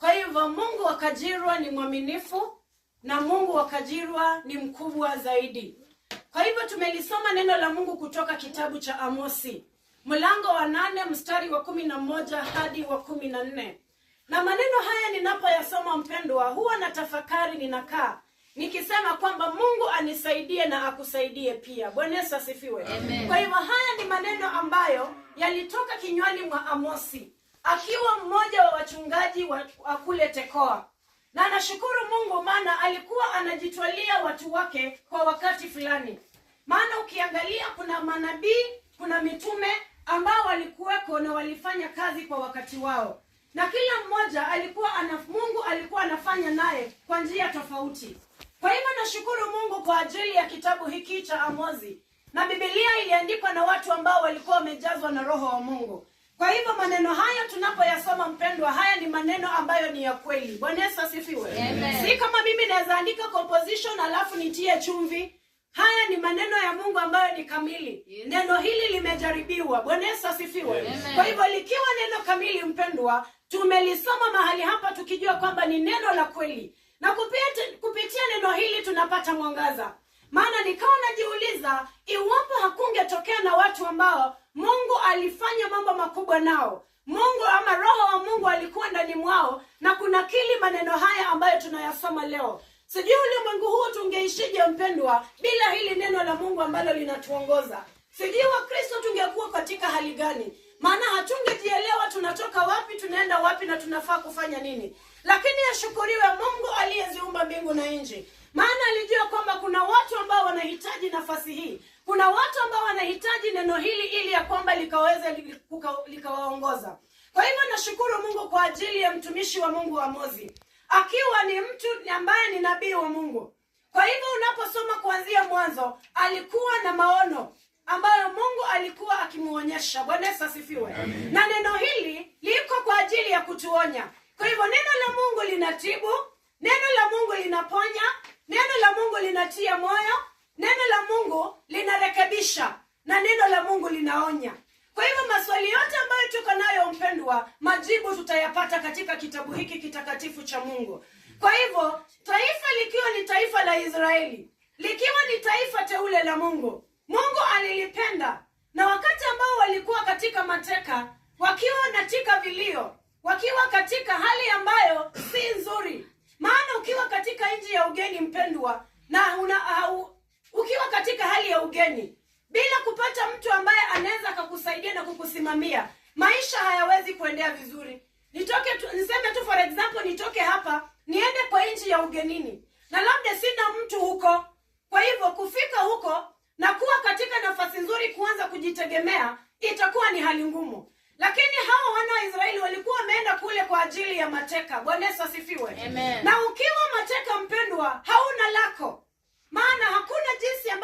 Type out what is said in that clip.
Kwa hivyo Mungu wa Kajirwa ni mwaminifu na Mungu wa Kajirwa ni mkubwa zaidi. Kwa hivyo tumelisoma neno la Mungu kutoka kitabu cha Amosi, mlango wa 8 mstari wa 11 hadi wa 14. Na maneno haya ninapoyasoma mpendwa, huwa na tafakari, ninakaa nikisema kwamba Mungu anisaidie na akusaidie pia. Bwana Yesu asifiwe. Kwa hivyo haya ni maneno ambayo yalitoka kinywani mwa Amosi, akiwa mmoja wa wachungaji wa kule Tekoa. Na nashukuru Mungu maana alikuwa anajitwalia watu wake kwa wakati fulani. Maana ukiangalia kuna manabii, kuna mitume ambao walikuweko na walifanya kazi kwa wakati wao. Na kila mmoja Mungu alikuwa anafanya naye kwa njia tofauti. Kwa hivyo nashukuru Mungu kwa ajili ya kitabu hiki cha Amosi. Na Biblia iliandikwa na watu ambao walikuwa wamejazwa na Roho wa Mungu. Kwa hivyo maneno haya tunapoyasoma mpendwa, haya ni maneno ambayo ni ya kweli. Bwana Yesu asifiwe. Si kama mimi naweza andika composition alafu nitie chumvi. Haya ni maneno ya Mungu ambayo ni kamili. Neno hili limejaribiwa. Bwana Yesu asifiwe. Kwa hivyo likiwa neno kamili mpendwa, tumelisoma mahali hapa tukijua kwamba ni neno la kweli. Na kupitia neno hili tunapata mwangaza. Maana nikawa najiuliza, iwapo hakungetokea na watu ambao Mungu alifanya mambo makubwa nao, Mungu ama Roho wa Mungu alikuwa ndani mwao na kunakili maneno haya ambayo tunayasoma leo, sijui ulimwengu huu tungeishije mpendwa bila hili neno la Mungu ambalo linatuongoza. Sijui Wakristo tungekuwa katika hali gani, maana hatungejielewa tunatoka wapi, tunaenda wapi na tunafaa kufanya nini. Lakini ashukuriwe Mungu aliyeziumba mbingu na nchi. Maana alijua kwamba kuna watu ambao wanahitaji nafasi hii. Kuna watu ambao wanahitaji neno hili ili ya kwamba likaweze likawaongoza. Kwa hivyo nashukuru Mungu kwa ajili ya mtumishi wa Mungu Amosi, akiwa ni mtu ambaye ni nabii wa Mungu. Kwa hivyo unaposoma kuanzia mwanzo, alikuwa na maono ambayo Mungu alikuwa akimuonyesha. Bwana Yesu asifiwe. Na neno hili liko kwa ajili ya kutuonya. Kwa hivyo neno la Mungu linatibu, neno la Mungu linaponya, neno la Mungu linatia moyo, neno la Mungu linarekebisha, na neno la Mungu linaonya. Kwa hivyo maswali yote ambayo tuko nayo mpendwa, majibu tutayapata katika kitabu hiki kitakatifu cha Mungu. Kwa hivyo taifa likiwa ni taifa la Israeli, likiwa ni taifa teule la Mungu, Mungu alilipenda. Na wakati ambao walikuwa katika mateka, wakiwa katika vilio, wakiwa katika hali ambayo si nzuri. Maana ukiwa katika nchi ya ugeni mpendwa, na ukiwa katika hali ya ugeni bila kupata mtu ambaye anaweza kukusaidia na kukusimamia, maisha hayawezi kuendea vizuri. Niseme tu for example, nitoke hapa niende kwa nchi ya ugenini na labda sina mtu huko. Kwa hivyo kufika huko na kuwa katika nafasi nzuri kuanza kujitegemea itakuwa ni hali ngumu. Lakini hao wana wa Israeli walikuwa wameenda kule kwa ajili ya mateka. Bwana Yesu asifiwe. Na ukiwa mateka mpendwa, hauna lako. Maana hakuna jinsi ambayo